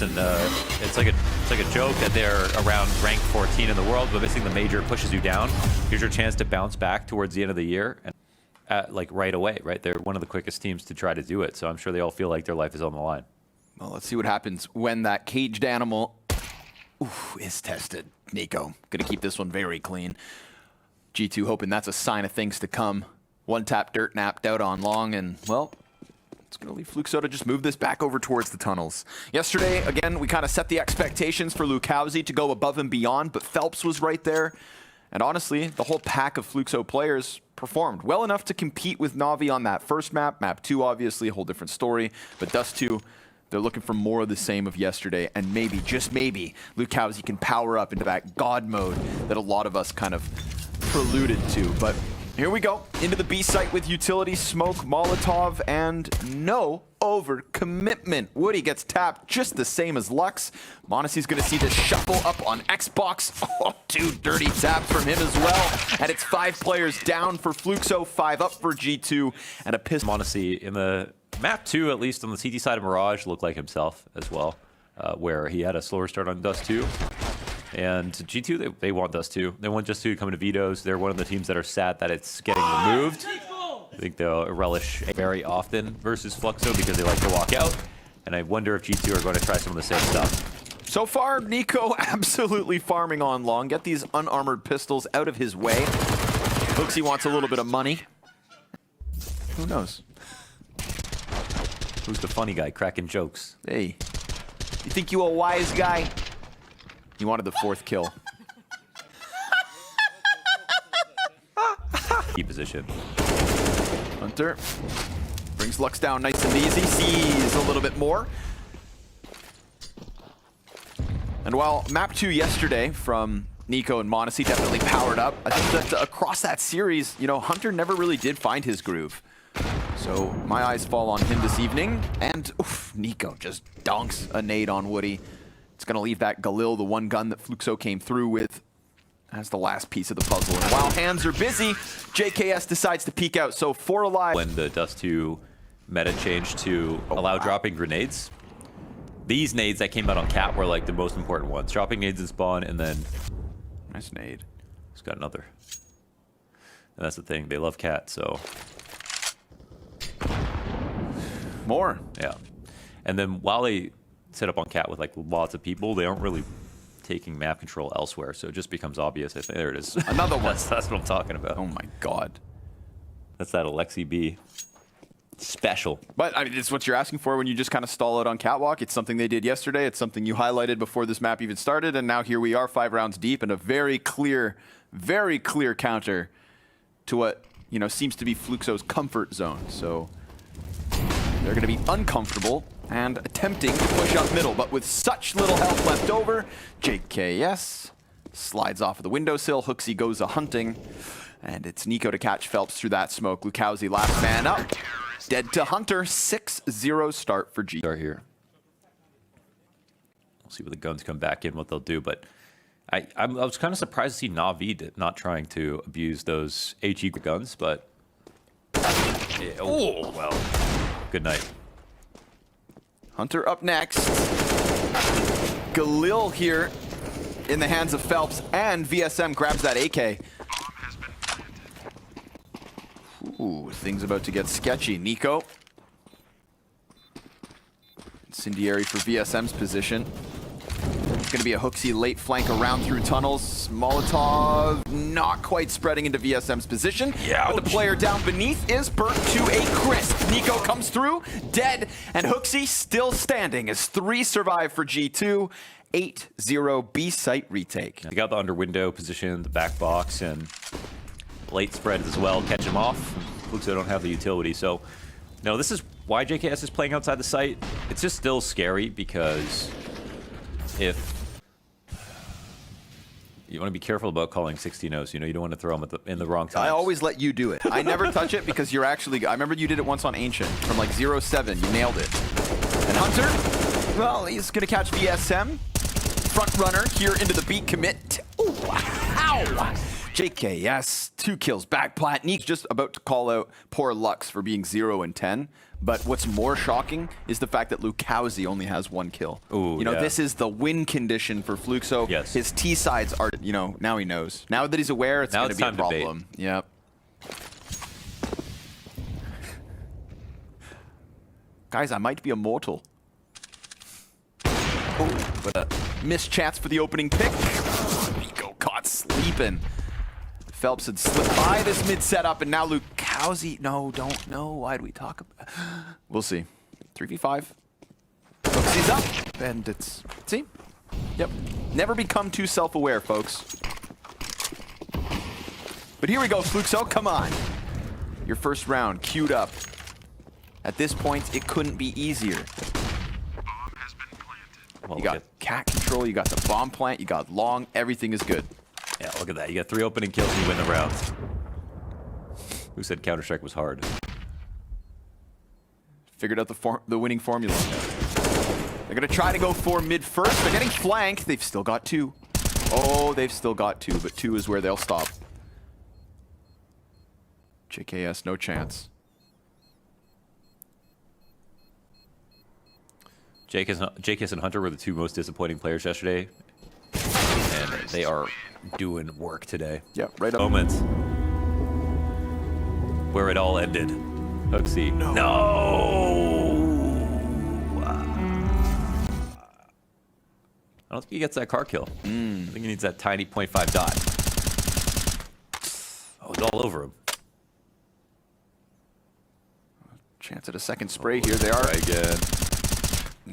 And it's like a joke that they're around rank 14 in the world, but missing the major pushes you down. Here's your chance to bounce back towards the end of the year, and like right away, right? They're one of the quickest teams to try to do it, so I'm sure they all feel like their life is on the line. Well, let's see what happens when that caged animal is tested. NiKo gonna keep this one very clean. G2 hoping that's a sign of things to come. One tap dirt napped out on long, and well, it's going to leave Fluxo to just move this back over towards the tunnels. Yesterday, again, we kind of set the expectations for leikkeet to go above and beyond, but Phelps was right there. And honestly, the whole pack of Fluxo players performed well enough to compete with NaVi on that first map. Map 2, obviously, a whole different story. But Dust 2, they're looking for more of the same of yesterday. And maybe, just maybe, leikkeet can power up into that God mode that a lot of us kind of preluded to. But here we go, into the B site with utility, smoke, Molotov, and no overcommitment. Woody gets tapped just the same as Lux. Monacy's gonna see this shuffle up on Xbox. Oh, 2 dirty taps from him as well. And it's 5 players down for Fluxo, 5 up for G2, and a piss. Monacy in the map 2, at least on the CT side of Mirage, looked like himself as well, where he had a slower start on Dust 2. And G2, they want Dust 2. They want Dust 2 to come into vetoes. They're one of the teams that are sad that it's getting removed. I think they'll relish very often versus Fluxo because they like to walk out. And I wonder if G2 are going to try some of the same stuff. So far, NiKo absolutely farming on long. Get these unarmored pistols out of his way. Looks he wants a little bit of money. Who knows? Who's the funny guy cracking jokes? Hey, you think you a wise guy? He wanted the 4th kill. Key position. Hunter brings Lux down nice and easy. Sees a little bit more. And while map 2 yesterday from NiKo and Monacy definitely powered up, I think that across that series, you know, Hunter never really did find his groove. So my eyes fall on him this evening. And oof, NiKo just dunks a nade on Woody. It's going to leave that Galil, the one gun that Fluxo came through with, as the last piece of the puzzle. And while hands are busy, JKS decides to peek out. So 4 alive. When the Dust 2 meta changed to allow dropping grenades, these nades that came out on Cat were like the most important ones. Dropping nades in spawn, and then... Nice nade. He's got another. And that's the thing. They love Cat, so... More. Yeah. And then while they set up on Cat with like lots of people, they aren't really taking map control elsewhere, so it just becomes obvious. I think there it is. Another one. That's what I'm talking about. Oh my god. That's that Alexi B special. But I mean, it's what you're asking for when you just kind of stall out on Catwalk. It's something they did yesterday. It's something you highlighted before this map even started, and now here we are 5 rounds deep, and a very clear counter to what, you know, seems to be Fluxo's comfort zone. So they're going to be uncomfortable and attempting to push up middle, but with such little health left over, JKS slides off of the windowsill. Hooksy goes a-hunting, and it's NiKo to catch Phelps through that smoke. leikkeet last man up, dead to Hunter. 6-0 start for G. Start here. We'll see what the guns come back in, what they'll do, but I was kind of surprised to see NaVi not trying to abuse those HE guns, but yeah, oh well, good night. Hunter up next. Galil here in the hands of Phelps, and VSM grabs that AK. Ooh, things about to get sketchy. NiKo. Incendiary for VSM's position. It's going to be a Hooksy late flank around through tunnels. Molotov not quite spreading into VSM's position. Yeah. But the player down beneath is burnt to a crisp. NiKo comes through, dead, and Hooksy still standing as 3 survive for G2. 8-0 B site retake. They got the under window position, the back box, and late spread as well. Catch him off. Looks like they don't have the utility. So, no, this is why JKS is playing outside the site. It's just still scary because if you want to be careful about calling 16-0s, you know, you don't want to throw them at in the wrong time. I always let you do it. I never touch it because you're actually, I remember you did it once on Ancient from like 0-7, you nailed it. And Hunter, well, he's going to catch VSM. Front runner here into the beat commit. Ooh, ow! JKS, 2 kills back plat. NiKo's just about to call out poor Lux for being 0 and 10. But what's more shocking is the fact that Lukowski only has 1 kill. Ooh, you know, yeah. this is the win condition for Fluxo. Yes. His T sides are, you know, now he knows. Now that he's aware, it's going to be a problem. Yep. Guys, I might be immortal. Oh, but a missed chance for the opening pick. NiKo caught sleeping. Phelps had slipped by this mid setup, and now Lukowski. No, don't know. Why'd we talk about? We'll see. 3v5. He's up, and it's see. Yep. Never become too self-aware, folks. But here we go, Fluxo. Come on. Your first round queued up. At this point, it couldn't be easier. Well, You got cat control, you got the bomb plant, you got long, everything is good. Yeah, look at that. You got 3 opening kills and you win the round. Who said Counter-Strike was hard? Figured out the winning formula. They're going to try to go for mid first. They're getting flanked. They've still got 2. Oh, they've still got 2, but 2 is where they'll stop. JKS, no chance. JKS and Hunter were the 2 most disappointing players yesterday. And they are doing work today. Yep, right up. Moment where it all ended. Hooksy. No! I don't think he gets that car kill. I think he needs that tiny 0.5 dot. Oh, it's all over him. Chance at a second spray here. They are. Try again.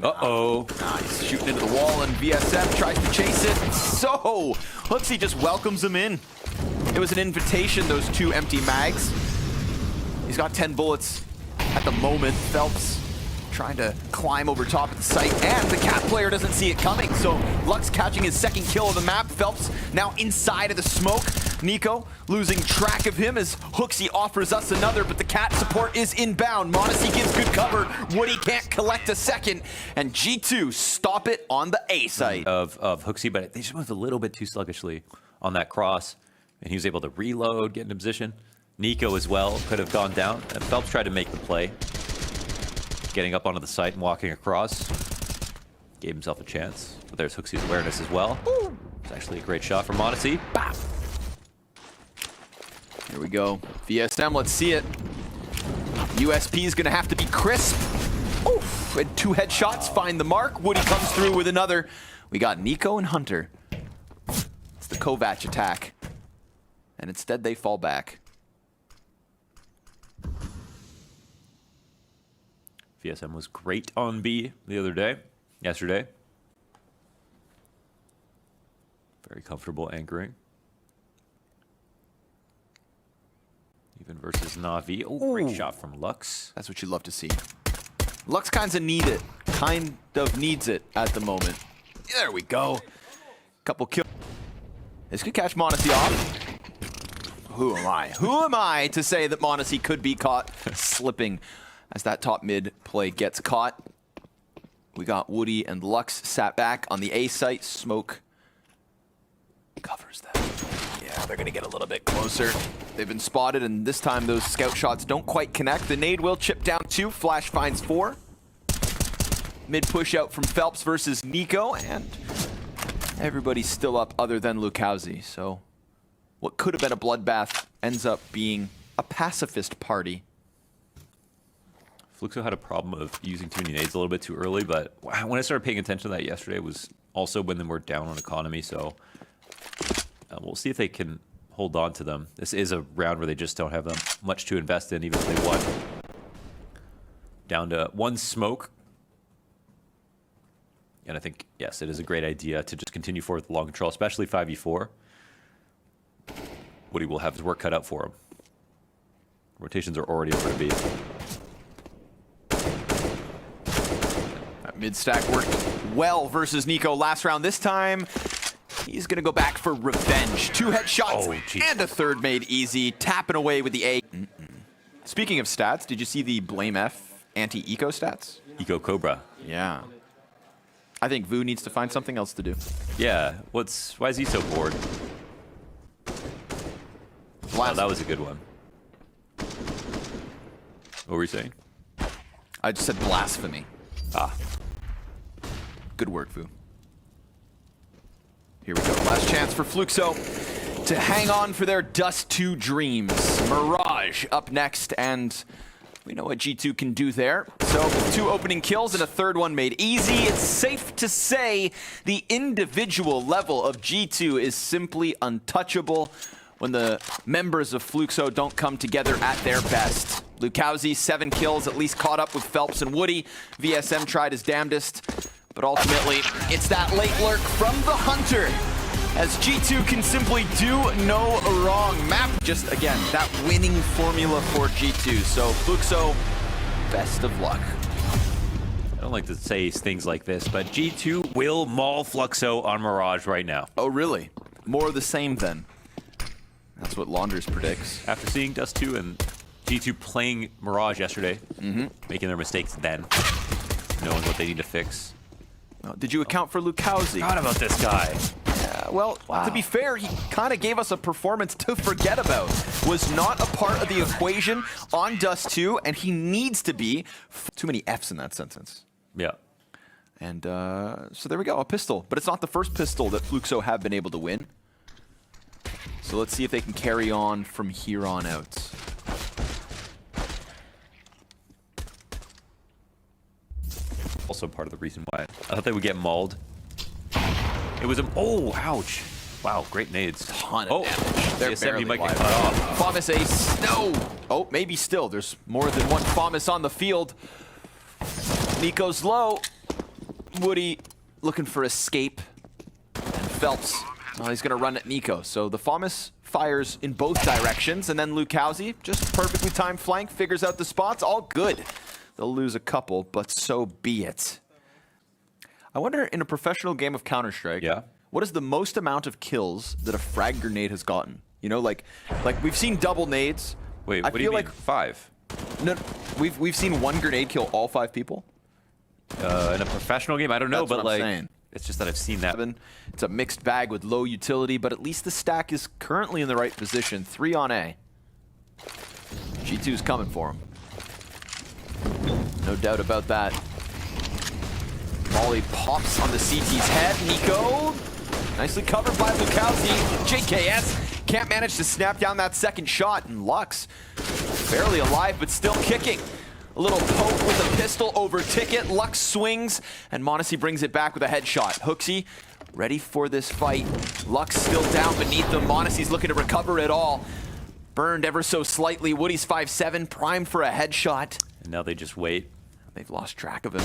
Uh-oh. Nice. Shooting into the wall, and VSM tries to chase it. So, Hooksy just welcomes him in. It was an invitation, those 2 empty mags. He's got 10 bullets at the moment. Phelps trying to climb over top of the site, and the cat player doesn't see it coming. So, Lux catching his 2nd kill of the map. Phelps now inside of the smoke. NiKo losing track of him as Hooksy offers us another, but the cat support is inbound. Modesty gives good cover. Woody can't collect a second, and G2 stop it on the A site. Of Hooksy, but they just moved a little bit too sluggishly on that cross, and he was able to reload, get into position. NiKo as well could have gone down, and Phelps tried to make the play. Getting up onto the site and walking across. Gave himself a chance, but there's Hooksy's awareness as well. It's actually a great shot from Modesty. Bam! Here we go. VSM, let's see it. USP is going to have to be crisp. Oof, and 2 headshots find the mark. Woody comes through with another. We got NiKo and Hunter. It's the Kovac attack. And instead they fall back. VSM was great on B yesterday. Very comfortable anchoring. Even versus NaVi. Oh, great shot from Lux. That's what you love to see. Lux kind of needs it at the moment. There we go. Couple kills. This could catch Modesty off. Who am I? Who am I to say that Modesty could be caught slipping as that top mid play gets caught? We got Woody and Lux sat back on the A site. Smoke covers that. Yeah, they're going to get a little bit closer. They've been spotted, and this time those scout shots don't quite connect. The nade will chip down 2. Flash finds 4. Mid push out from Phelps versus NiKo, and everybody's still up other than Lukowski. So what could have been a bloodbath ends up being a pacifist party. Fluxo had a problem of using too many nades a little bit too early, but when I started paying attention to that yesterday, it was also when they were down on economy, so we'll see if they can hold on to them. This is a round where they just don't have them much to invest in, even if they won. Down to 1 smoke. And I think, yes, it is a great idea to just continue forward with the long control, especially 5v4. Woody will have his work cut out for him. Rotations are already over to B. That mid-stack worked well versus NiKo last round. This time, he's going to go back for revenge. 2 headshots and a 3rd made easy. Tapping away with the A. Speaking of stats, did you see the Blame F anti-eco stats? Eco Cobra. Yeah. I think Vu needs to find something else to do. Yeah. Why is he so bored? Oh, that was a good one. What were you saying? I just said blasphemy. Ah. Good work, Fu. Here we go. Last chance for Fluxo to hang on for their Dust 2 dreams. Mirage up next, and we know what G2 can do there. So with 2 opening kills and a 3rd one made easy, it's safe to say the individual level of G2 is simply untouchable when the members of Fluxo don't come together at their best. Lukowski, 7 kills, at least caught up with Phelps and Woody. VSM tried his damnedest, but ultimately it's that late lurk from the Hunter, as G2 can simply do no wrong. Map, just again, that winning formula for G2. So Fluxo, best of luck. I don't like to say things like this, but G2 will maul Fluxo on Mirage right now. Oh, really? More of the same then. That's what Launders predicts. After seeing Dust 2 and G2 playing Mirage yesterday, making their mistakes then, knowing what they need to fix. Did you account for Lukowski? Forgot about this guy. Well, to be fair, he kind of gave us a performance to forget about. Was not a part of the equation on Dust 2, and he needs to be. Too many Fs in that sentence. Yeah. And so there we go, a pistol. But it's not the first pistol that Fluxo have been able to win. So let's see if they can carry on from here on out. Also part of the reason why I thought they would get mauled. It was a ouch! Wow, great nades. Ton of damage. They're CSM, barely you might get alive. cut off. Famas ace. No! Oh, maybe still. There's more than one Famas on the field. NiKo's low. Woody looking for escape. And Phelps. Well, he's going to run at NiKo. So the Famas fires in both directions. And then Lukowski, just perfectly timed flank, figures out the spots. All good. They'll lose a couple, but so be it. I wonder, in a professional game of Counter-Strike, what is the most amount of kills that a frag grenade has gotten? You know, like we've seen double nades. Wait, what do you mean? 5? No, we've seen one grenade kill all 5 people. In a professional game, I don't know, That's but what I'm like, saying. it's just that I've seen that. It's a mixed bag with low utility, but at least the stack is currently in the right position. 3 on A. G2's coming for him. No doubt about that. Molly pops on the CT's head. NiKo, nicely covered by Lukowski. JKS can't manage to snap down that second shot. And Lux, barely alive, but still kicking. A little poke with a pistol over Ticket. Lux swings, and m0NESY brings it back with a headshot. Hooksy, ready for this fight. Lux still down beneath them. m0NESY's looking to recover it all. Burned ever so slightly. Woody's 5-7, primed for a headshot. And now they just wait. They've lost track of him.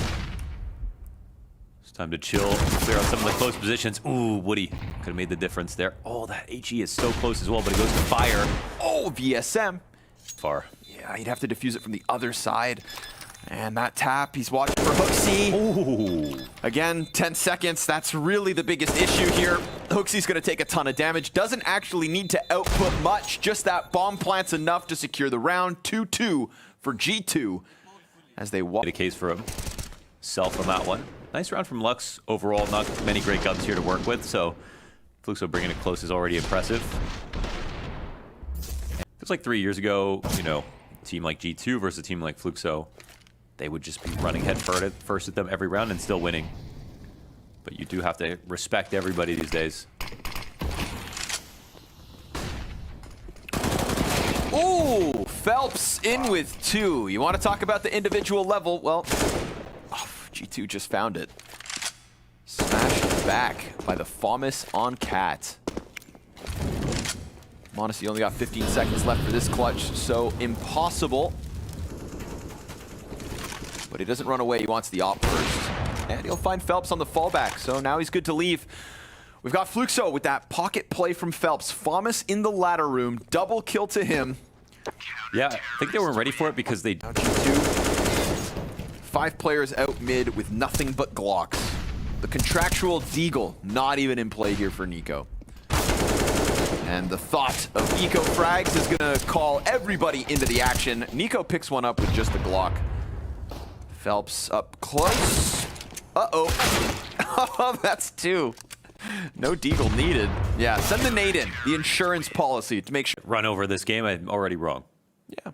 It's time to chill, clear out some of the close positions. Ooh, Woody could have made the difference there. Oh, that HE is so close as well, but it goes to fire. Oh, VSM. Far. Yeah, he'd have to defuse it from the other side. And that tap, he's watching for Hooksy. Ooh. Again, 10 seconds. That's really the biggest issue here. Hooksy's going to take a ton of damage. Doesn't actually need to output much. Just that bomb plant's enough to secure the round. 2-2 for G2 as they walk. A case for him. Self on that one. Nice round from Lux overall. Not many great guns here to work with, so Fluxo bringing it close is already impressive. Feels like 3 years ago, you know, a team like G2 versus a team like Fluxo, they would just be running head first at them every round and still winning. But you do have to respect everybody these days. Ooh, Phelps in with 2. You want to talk about the individual level? Well, G2 just found it. Smashed back by the Famas on Cat. m0NESY only got 15 seconds left for this clutch, so impossible. But he doesn't run away, he wants the op first. And he'll find Phelps on the fallback, so now he's good to leave. We've got Fluxo with that pocket play from Phelps. Famas in the ladder room, double kill to him. Yeah, I think they weren't ready for it because they... Now G2, 5 players out mid with nothing but Glocks. The contractual Deagle not even in play here for NiKo. And the thought of eco frags is gonna call everybody into the action. NiKo picks one up with just a Glock. Phelps up close. Uh-oh. That's 2. No Deagle needed. Yeah, send the nade in. The insurance policy to make sure. Run over this game, I'm already wrong. Yeah.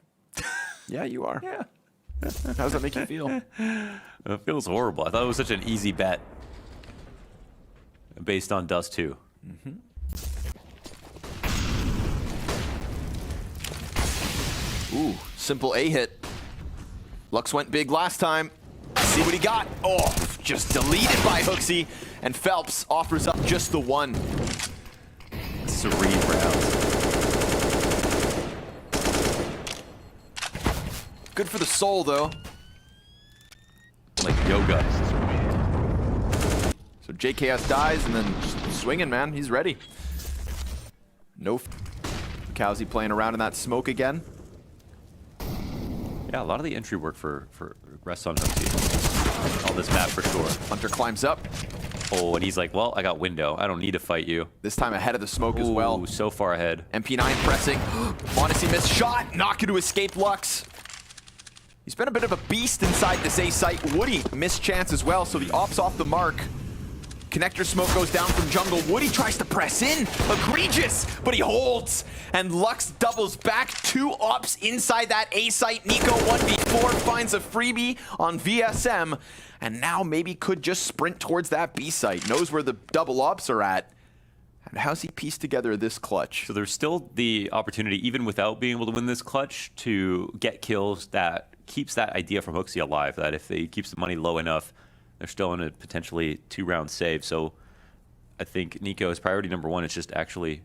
Yeah, you are. Yeah. How does that make you feel? It feels horrible. I thought it was such an easy bet based on Dust 2. Ooh, simple A hit. Lux went big last time. See what he got. Oh, just deleted by Hooksy. And Phelps offers up just the one. Serene rounds. Good for the soul, though. Like yoga. So JKS dies and then just swinging, man. He's ready. No. Cowsy playing around in that smoke again. Yeah, a lot of the entry work for rests on Hooksy. On this map for sure. Hunter climbs up. Oh, and he's like, well, I got window. I don't need to fight you. This time ahead of the smoke as well. Ooh, so far ahead. MP9 pressing. Monacy missed shot. Not going to escape Lux. He's been a bit of a beast inside this A site. Woody missed chance as well, so the op's off the mark. Connector smoke goes down from jungle. Woody tries to press in. Egregious, but he holds. And Lux doubles back. 2 ops inside that A site. NiKo 1v4 finds a freebie on VSM. And now maybe could just sprint towards that B site. Knows where the double ops are at. And how's he pieced together this clutch? So there's still the opportunity, even without being able to win this clutch, to get kills that keeps that idea from Hooksy alive, that if he keeps the money low enough, they're still in a potentially 2-round save. So I think NiKo's priority number 1 is just actually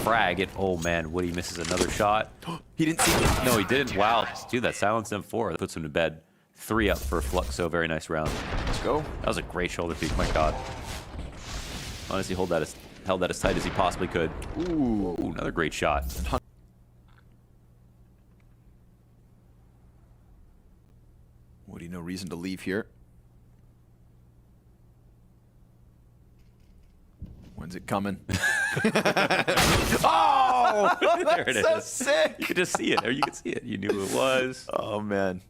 frag it. Oh man, Woody misses another shot. He didn't see it. No, he didn't. Wow, dude, that silenced M4. That puts him to bed. 3 up for Fluxo. Very nice round. Let's go. That was a great shoulder peek. My God. Honestly, held that as tight as he possibly could. Ooh, another great shot. Woody, no reason to leave here. When's it coming? Oh! There it so is. sick! You could just see it, or you could see it. You knew who it was. Oh, man.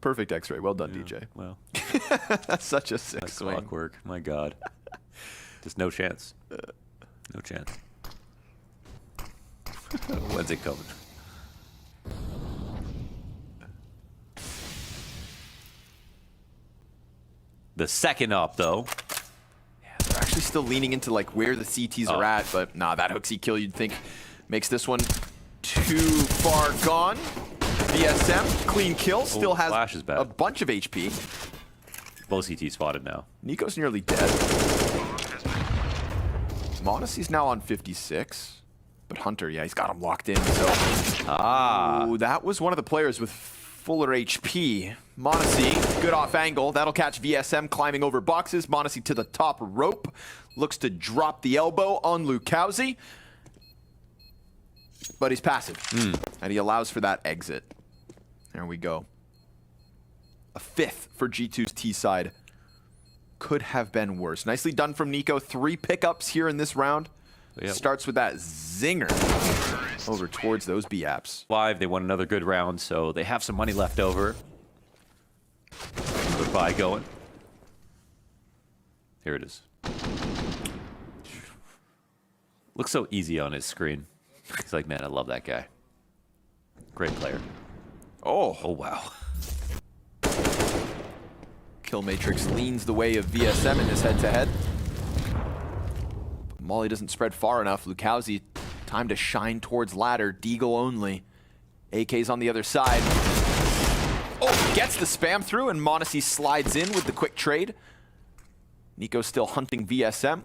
Perfect X-ray. Well done, Yeah, DJ. Well, That's such a sick like swing. clockwork. My God. Just no chance. No chance. When's it coming? The second up, though. They're actually still leaning into like where the CTs are at, but nah, that Hooksy kill you'd think makes this one too far gone. VSM, clean kill, still has Flash is bad. a bunch of HP. Both CT spotted now. NiKo's nearly dead. Monacy's now on 56. But Hunter, yeah, he's got him locked in, so... Ooh, that was one of the players with fuller HP. Monacy, good off angle. That'll catch VSM climbing over boxes. Monacy to the top rope. Looks to drop the elbow on Lukowski. But he's passive. And he allows for that exit. There we go. A 5th for G2's T side. Could have been worse. Nicely done from NiKo. 3 pickups here in this round. Yep. Starts with that zinger over towards those B-apps. Live, they won another good round, so they have some money left over. Goodbye going. Here it is. Looks so easy on his screen. He's like, man, I love that guy. Great player. Oh, Oh, wow. Kill Matrix leans the way of VSM in this head-to-head. But Molly doesn't spread far enough. Lukowski, time to shine towards ladder. Deagle only. AK's on the other side. Oh, gets the spam through, and Monacy slides in with the quick trade. NiKo still hunting VSM.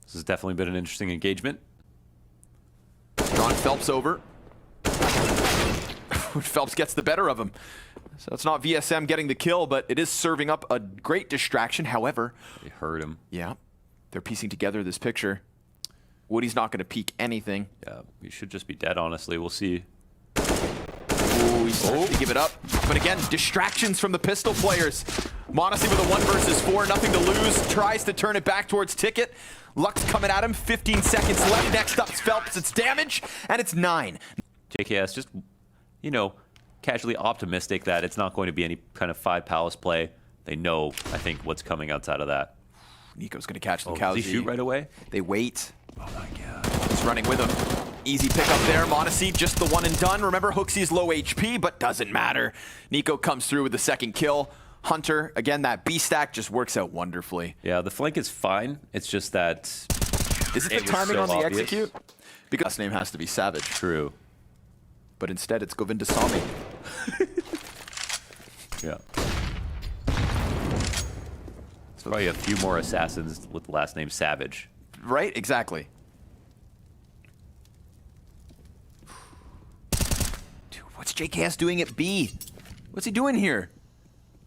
This has definitely been an interesting engagement. Drawn Phelps over. Phelps gets the better of him. So it's not VSM getting the kill, but it is serving up a great distraction. However, They hurt him. yeah, they're piecing together this picture. Woody's not going to peek anything. Yeah, we should just be dead, honestly. We'll see. Ooh, he's starting to give it up. But again, distractions from the pistol players. Monacy with a 1 versus 4, nothing to lose. Tries to turn it back towards Ticket. Lux coming at him, 15 seconds left. Next up's Phelps, it's damage, and it's 9. JKS just, you know, casually optimistic that it's not going to be any kind of 5 palace play. They know, I think, what's coming outside of that. NiKo's going to catch Oh, Lukowski. does he shoot right away? They wait. Oh my God. He's running with him. Easy pickup there. monacy, just the one and done. Remember, HooXi's low HP, but doesn't matter. NiKo comes through with the second kill. Hunter, again, that B stack just works out wonderfully. Yeah, the flank is fine. It's just that... Is it the timing so on the obvious. execute? Because last name has to be Savage. True. But instead, it's Govindasamy. Yeah. There's probably a few more assassins with the last name Savage. Right? Exactly. Dude, what's JKS doing at B? What's he doing here?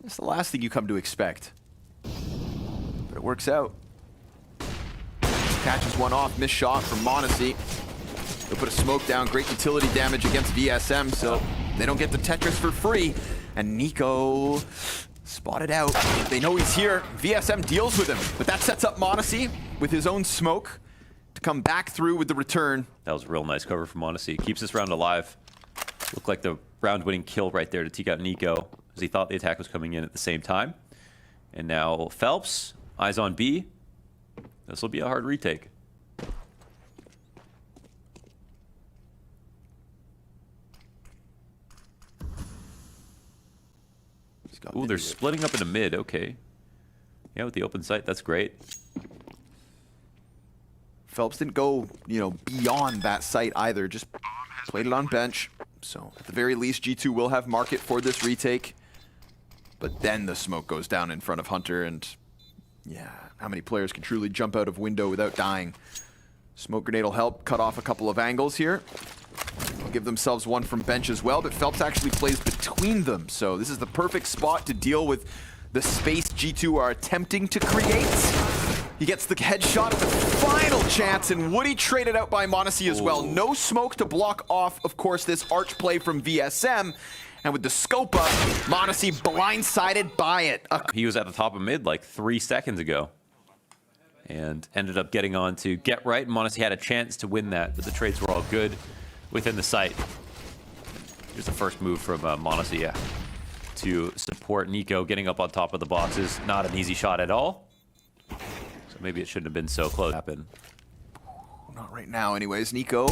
That's the last thing you come to expect. But it works out. Catches one off, missed shot from monacy. They'll put a smoke down, great utility damage against VSM, so they don't get the Tetris for free. And NiKo spotted out. They know he's here. VSM deals with him, but that sets up monacy with his own smoke to come back through with the return. That was a real nice cover from monacy. Keeps this round alive. Looked like the round-winning kill right there to take out NiKo, as he thought the attack was coming in at the same time. And now Phelps, eyes on B. This will be a hard retake. Ooh, they're splitting up into mid. Okay. Yeah, with the open sight, that's great. Phelps didn't go, beyond that site either. Just played it on bench. So at the very least, G2 will have market for this retake. But then the smoke goes down in front of Hunter, and yeah, how many players can truly jump out of window without dying? Smoke grenade will help cut off a couple of angles here. They'll give themselves one from bench as well, but Phelps actually plays between them. So this is the perfect spot to deal with the space G2 are attempting to create. He gets the headshot at the final chance, and Woody traded out by monacy as well. No smoke to block off, of course, this arch play from VSM. And with the scope up, monacy blindsided by it. He was at the top of mid like 3 seconds ago. And ended up getting on to get right. And monacy had a chance to win that, but the trades were all good within the site. Here's the first move from monacy, yeah, to support NiKo getting up on top of the boxes. Not an easy shot at all. So maybe it shouldn't have been so close to happen. Not right now anyways. NiKo.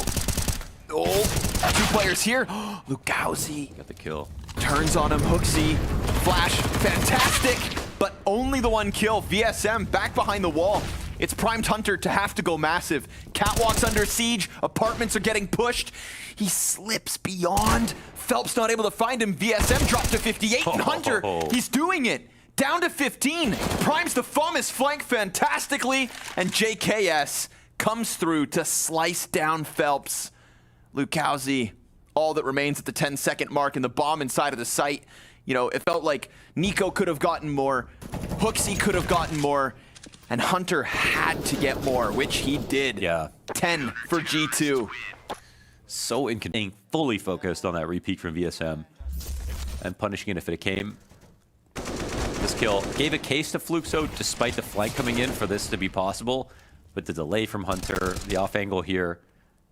Oh, 2 players here. Lukowski Got the kill. turns on him. HooXi. Flash. Fantastic. But only the one kill. VSM back behind the wall. It's primed Hunter to have to go massive. Catwalk's under siege. Apartments are getting pushed. He slips beyond. Phelps not able to find him. VSM dropped to 58. And Hunter, he's doing it. Down to 15. Primes the FUMS flank fantastically. And JKS comes through to slice down Phelps. Lukowski, all that remains at the 10-second mark, and the bomb inside of the site. It felt like NiKo could have gotten more. HooXi could have gotten more. And Hunter had to get more, which he did. Yeah. 10 for G2. So inconvenient, fully focused on that repeat from VSM and punishing it if it came. This kill gave a case to Fluxo despite the flank coming in for this to be possible. But the delay from Hunter, the off angle here,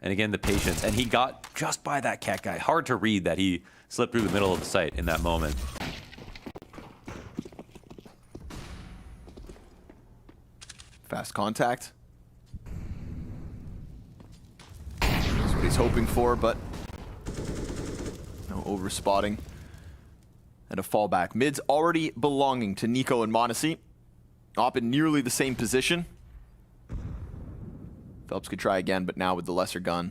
and again the patience. And he got just by that cat guy. Hard to read that he slipped through the middle of the site in that moment. Fast contact. That's what he's hoping for, but no over-spotting. And a fallback. Mid's already belonging to NiKo and monacy. Op in nearly the same position. Phelps could try again, but now with the lesser gun.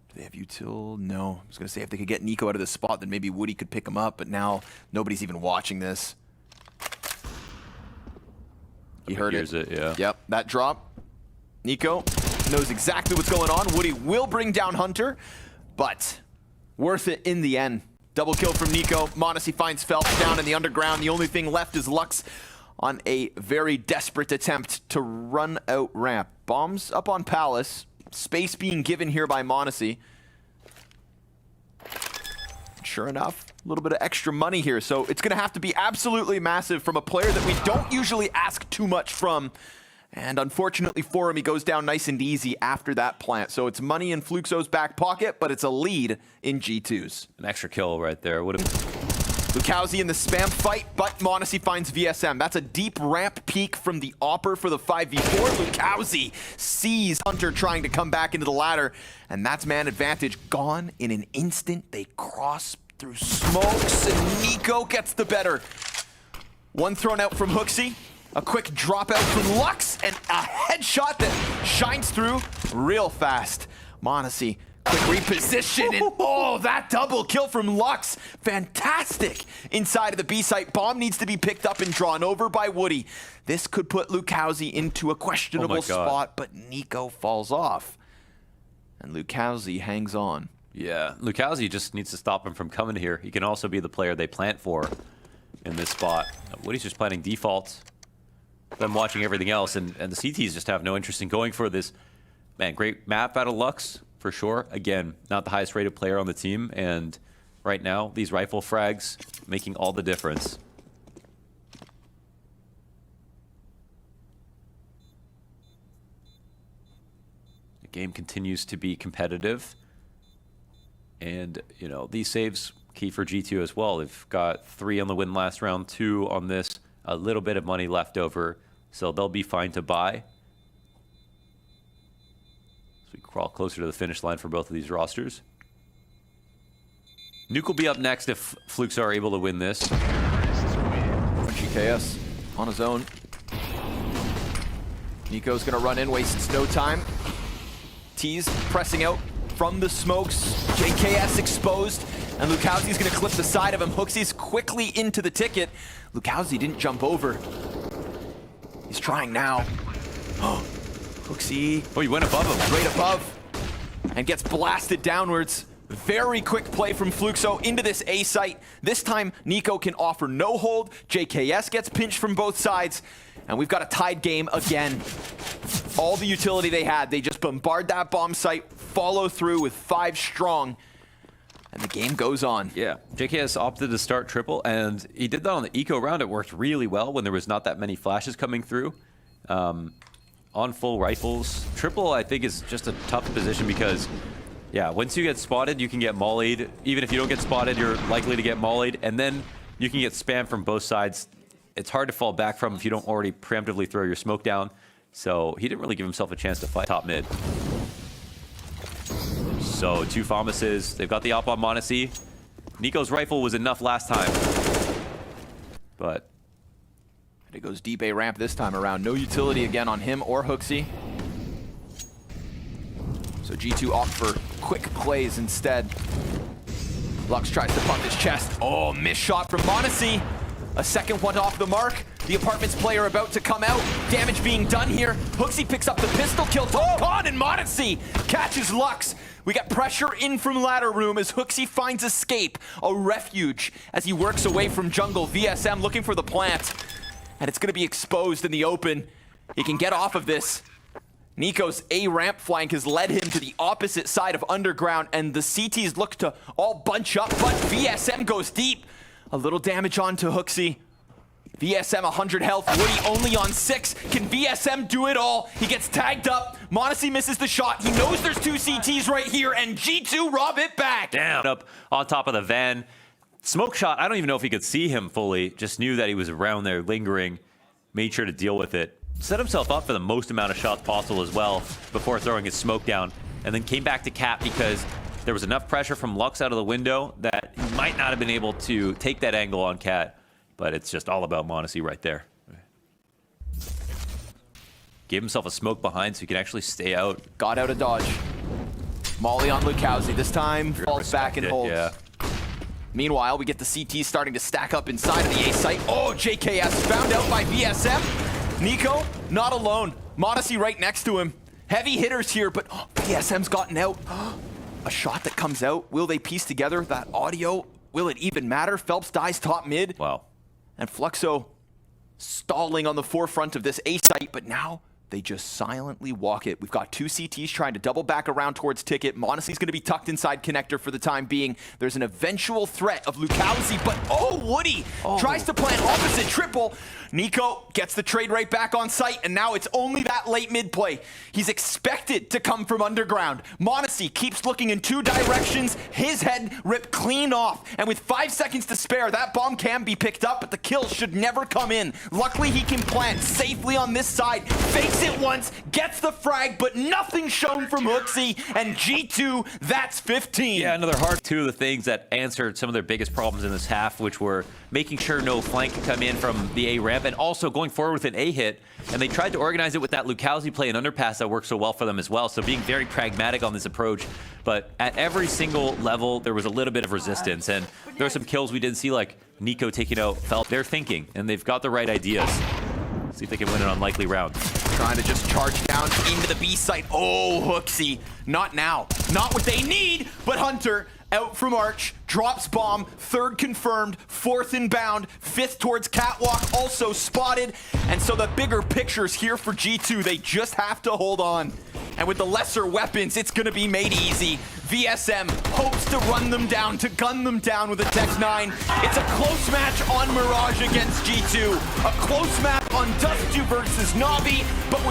Do they have util? No. I was going to say if they could get NiKo out of this spot, then maybe Woody could pick him up, but now nobody's even watching this. He heard it. Yeah. Yep, that drop. NiKo knows exactly what's going on. Woody will bring down Hunter, but worth it in the end. Double kill from NiKo. monacy finds Phelps down in the underground. The only thing left is Lux on a very desperate attempt to run out ramp. Bombs up on Palace. Space being given here by monacy. Sure enough, a little bit of extra money here. So it's going to have to be absolutely massive from a player that we don't usually ask too much from. And unfortunately for him, he goes down nice and easy after that plant. So it's money in Fluxo's back pocket, but it's a lead in G2's. An extra kill right there. Would have. Lukowski in the spam fight, but monacy finds VSM. That's a deep ramp peek from the Opper for the 5v4. Lukowski sees Hunter trying to come back into the ladder, and that's man advantage gone in an instant. They cross through smokes, and NiKo gets the better. One thrown out from Hooksy, a quick dropout from Lux, and a headshot that shines through real fast. Monacy, quick reposition, and oh, that double kill from Lux. Fantastic. Inside of the B site, bomb needs to be picked up and drawn over by Woody. This could put Lukowski into a questionable spot, but NiKo falls off. And Lukowski hangs on. Yeah, Lukowski just needs to stop him from coming here. He can also be the player they plant for in this spot. Woody's just planting defaults. Them watching everything else, and the CTs just have no interest in going for this. Man, great map out of Lux, for sure. Again, not the highest rated player on the team, and right now, these rifle frags making all the difference. The game continues to be competitive, and, you know, these saves key for G2 as well. They've got 3 on the win last round, 2 on this, a little bit of money left over, so they'll be fine to buy. So we crawl closer to the finish line for both of these rosters. Nuke will be up next if Fluxo are able to win this. GKS on his own. NiKo's gonna run in, wastes no time. T's pressing out from the smokes. JKS exposed, and Lukowski's gonna clip the side of him. Hooksy's quickly into the ticket. Lukowski didn't jump over. He's trying now. Oh, Hooksy. Oh, he went above him. Right above. And gets blasted downwards. Very quick play from Fluxo into this A site. This time, NiKo can offer no hold. JKS gets pinched from both sides. And we've got a tied game again. All the utility they had, they just bombard that bomb site, follow through with 5 strong. And the game goes on. Yeah, JKS opted to start triple, and he did that on the eco round. It worked really well when there was not that many flashes coming through. On full rifles, triple I think is just a tough position because, yeah, once you get spotted, you can get mollied. Even if you don't get spotted, you're likely to get mollied, and then you can get spammed from both sides. It's hard to fall back from if you don't already preemptively throw your smoke down. So he didn't really give himself a chance to fight top mid. So 2 Famuses, they've got the op on Monacy. NiKo's rifle was enough last time. But it goes deep A ramp this time around. No utility again on him or Hooksy. So G2 opt for quick plays instead. Lux tries to pump his chest. Oh, missed shot from Monacy. A second one off the mark. The apartments player about to come out. Damage being done here. Hooksy picks up the pistol kill. Gone, and Monacy catches Lux. We got pressure in from ladder room as Hooksy finds escape, a refuge as he works away from jungle. VSM looking for the plant, and it's going to be exposed in the open. He can get off of this. NiKo's A ramp flank has led him to the opposite side of underground, and the CTs look to all bunch up, but VSM goes deep. A little damage onto Hooksy. VSM 100 health, Woody only on 6. Can VSM do it all? He gets tagged up. Monacy misses the shot. He knows there's 2 CTs right here, and G2 rob it back. Damn. Up on top of the van. Smoke shot, I don't even know if he could see him fully. Just knew that he was around there lingering. Made sure to deal with it. Set himself up for the most amount of shots possible as well before throwing his smoke down. And then came back to cap because there was enough pressure from Lux out of the window that he might not have been able to take that angle on Cat. But it's just all about Monacy right there. Gave himself a smoke behind so he can actually stay out. Got out of dodge. Molly on Lukowski. This time falls back and holds. Yeah. Meanwhile, we get the CT starting to stack up inside of the A site. Oh, JKS found out by VSM. NiKo, not alone. Monacy right next to him. Heavy hitters here, but VSM's gotten out. A shot that comes out. Will they piece together that audio? Will it even matter? Phelps dies top mid. Wow. And Fluxo stalling on the forefront of this A site, but now They just silently walk it. We've got two CTs trying to double back around towards Ticket. Monacy's going to be tucked inside connector for the time being. There's an eventual threat of Lucalzi, but Woody tries to plant opposite triple. NiKo gets the trade right back on site, and now it's only that late mid play. He's expected to come from underground. Monacy keeps looking in two directions. His head ripped clean off, and with 5 seconds to spare, that bomb can be picked up, but the kill should never come in. Luckily, he can plant safely on this side. Fakes it once, gets the frag, but nothing shown from Hooksy, and G2, that's 15. Yeah, another hard. Two of the things that answered some of their biggest problems in this half, which were making sure no flank could come in from the A ramp, and also going forward with an A hit. And they tried to organize it with that Lucalzi play and underpass that worked so well for them as well. So being very pragmatic on this approach. But at every single level, there was a little bit of resistance. And there were some kills we didn't see, like NiKo taking out Felt. They're thinking, and they've got the right ideas. See if they can win an unlikely round. Trying to just charge down into the B site. Hooksy. Not now. Not what they need, but Hunter out from Arch, drops bomb, third confirmed, fourth inbound, fifth towards Catwalk, also spotted. And so the bigger picture's here for G2. They just have to hold on. And with the lesser weapons, it's gonna be made easy. VSM hopes to run them down, to gun them down with a Tech 9. It's a close match on Mirage against G2. A close match on Dust2 versus NaVi, but with